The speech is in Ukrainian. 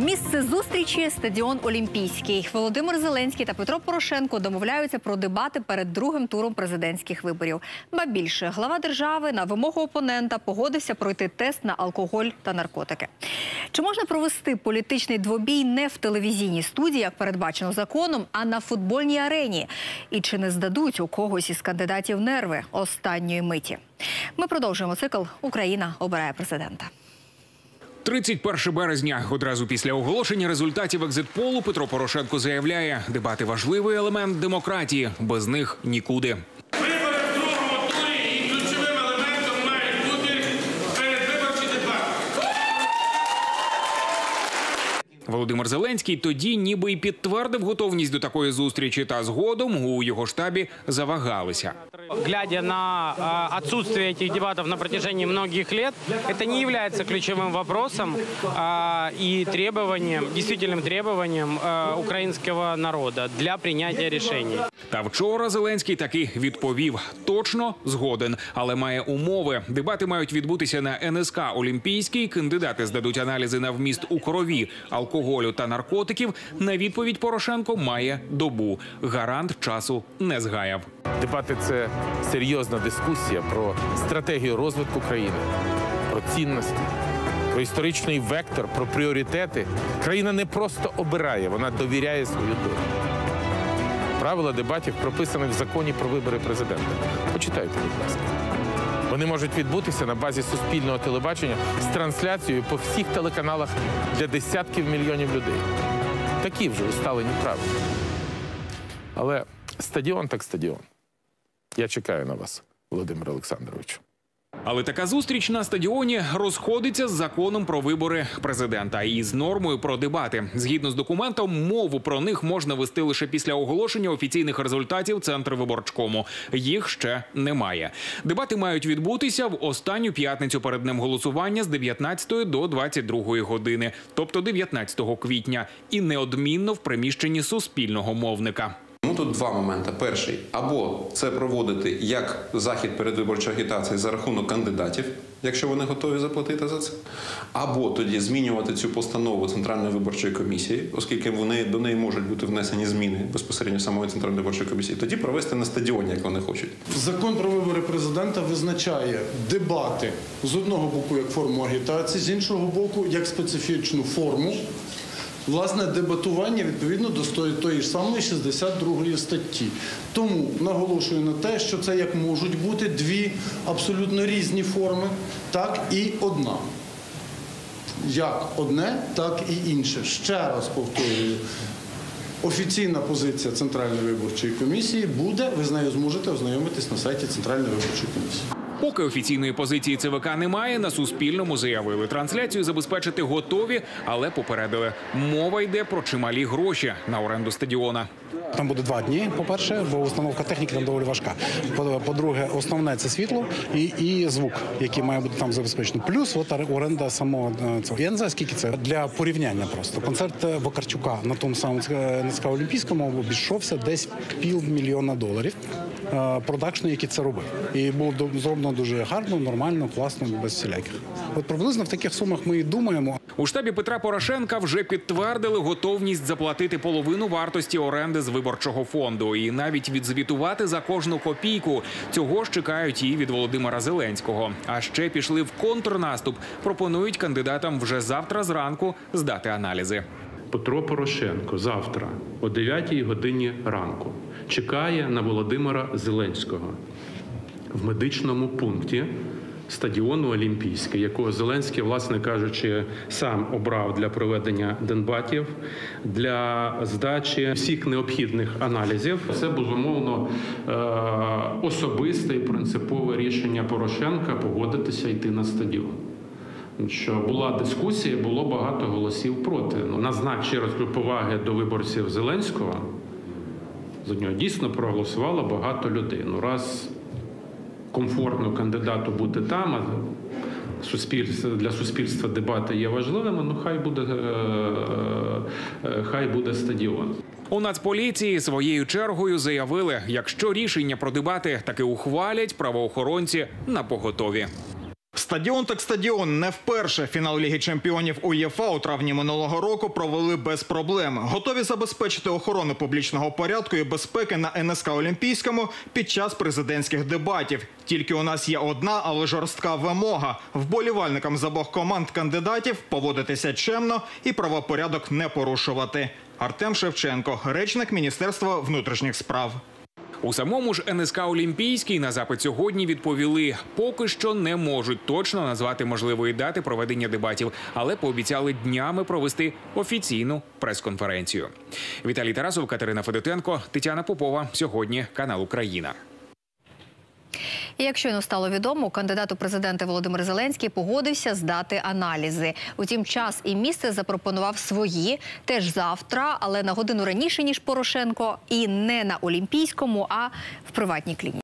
Місце зустрічі – стадіон Олімпійський. Володимир Зеленський та Петро Порошенко домовляються про дебати перед другим туром президентських виборів. Ба більше, глава держави на вимогу опонента погодився пройти тест на алкоголь та наркотики. Чи можна провести політичний двобій не в телевізійній студії, як передбачено законом, а на футбольній арені? І чи не здадуть у когось із кандидатів нерви останньої миті? Ми продовжуємо цикл «Україна обирає президента». 31 березня. Одразу після оголошення результатів екзит-полу Петро Порошенко заявляє, дебати – важливий елемент демократії, без них нікуди. Вибори в другому турі і ключовим елементом мають бути передвиборчі дебати. Володимир Зеленський тоді ніби й підтвердив готовність до такої зустрічі, та згодом у його штабі завагалися. Глядя на отсутствие этих дебатов на протяжении многих лет, это не является ключевым вопросом и требованием, действительным требованием украинского народа для принятия решений. Та вчора Зеленський таки відповів – точно згоден, але має умови. Дебати мають відбутися на НСК «Олімпійський», кандидати здадуть аналізи на вміст у крові, алкоголю та наркотиків. На відповідь Порошенко має добу. Гарант часу не згаяв. Дебати – це серйозна дискусія про стратегію розвитку країни, про цінності, про історичний вектор, про пріоритети. Країна не просто обирає, вона довіряє свою долю. Правила дебатів прописані в законі про вибори президента. Почитайте, будь ласка. Вони можуть відбутися на базі суспільного телебачення з трансляцією по всіх телеканалах для десятків мільйонів людей. Такі вже усталені правила. Але стадіон так стадіон. Я чекаю на вас, Володимир Олександрович. Але така зустріч на стадіоні розходиться з законом про вибори президента і з нормою про дебати. Згідно з документом, мову про них можна вести лише після оголошення офіційних результатів Центрвиборчкому. Їх ще немає. Дебати мають відбутися в останню п'ятницю перед днем голосування з 19 до 22 години, тобто 19 квітня, і неодмінно в приміщенні суспільного мовника. Тут два моменти. Перший – або це проводити як захід передвиборчої агітації за рахунок кандидатів, якщо вони готові заплатити за це, або тоді змінювати цю постанову Центральної виборчої комісії, оскільки до неї можуть бути внесені зміни безпосередньо самої Центральної виборчої комісії, тоді провести на стадіоні, як вони хочуть. Закон про вибори президента визначає дебати з одного боку як форму агітації, з іншого боку як специфічну форму. Власне, дебатування відповідно до тої ж самої 62 статті. Тому наголошую на те, що це як можуть бути дві абсолютно різні форми, так і одна. Як одне, так і інше. Ще раз повторюю, офіційна позиція Центральної виборчої комісії буде, ви з нею зможете ознайомитись на сайті Центральної виборчої комісії. Поки офіційної позиції ЦВК немає, на Суспільному заявили. Трансляцію забезпечити готові, але попередили. Мова йде про чималі гроші на оренду стадіона. Там буде 2 дні, по-перше, бо установка техніки там доволі важка. По-друге, основне – це світло і звук, який має бути там забезпечений. Плюс оренда самого цього. Я не знаю, скільки це. Для порівняння просто. Концерт Вакарчука на тому самому НСК Олімпійському обійшовся десь $500 000 продакшну, який це робив. І було зроблено дуже гарно, нормально, класно, без всіляких. От приблизно в таких сумах ми і думаємо. У штабі Петра Порошенка вже підтвердили готовність заплатити половину вартості оренди з виборчого фонду і навіть відзвітувати за кожну копійку. Цього ж чекають і від Володимира Зеленського. А ще пішли в контрнаступ. Пропонують кандидатам вже завтра зранку здати аналізи. Петро Порошенко завтра о 9 годині ранку чекає на Володимира Зеленського в медичному пункті стадіону Олімпійський, якого Зеленський, власне кажучи, сам обрав для проведення дебатів, для здачі всіх необхідних аналізів. Це, безумовно, особисте і принципове рішення Порошенка погодитися йти на стадіон. Що була дискусія, було багато голосів проти. На знак ще раз поваги до виборців Зеленського, за нього дійсно проголосувало багато людей. Раз комфортно кандидату бути там, а для суспільства дебати є важливими, хай буде стадіон. У Нацполіції своєю чергою заявили, якщо рішення про дебати таки ухвалять, правоохоронці напоготові. Стадіон так стадіон. Не вперше фінал Ліги чемпіонів УЄФА у травні минулого року провели без проблем. Готові забезпечити охорону публічного порядку і безпеки на НСК Олімпійському під час президентських дебатів. Тільки у нас є одна, але жорстка вимога – вболівальникам з обох команд кандидатів поводитися чемно і правопорядок не порушувати. Артем Шевченко, речник Міністерства внутрішніх справ. У самому ж НСК «Олімпійський» на запит сьогодні відповіли, поки що не можуть точно назвати можливої дати проведення дебатів, але пообіцяли днями провести офіційну прес-конференцію. Віталій Тарасов, Катерина Федотенко, Тетяна Попова. Сьогодні канал «Україна». І як щойно стало відомо, кандидат у президенти Володимир Зеленський погодився здати аналізи. Утім, час і місце запропонував свої, теж завтра, але на годину раніше, ніж Порошенко, і не на Олімпійському, а в приватній клініці.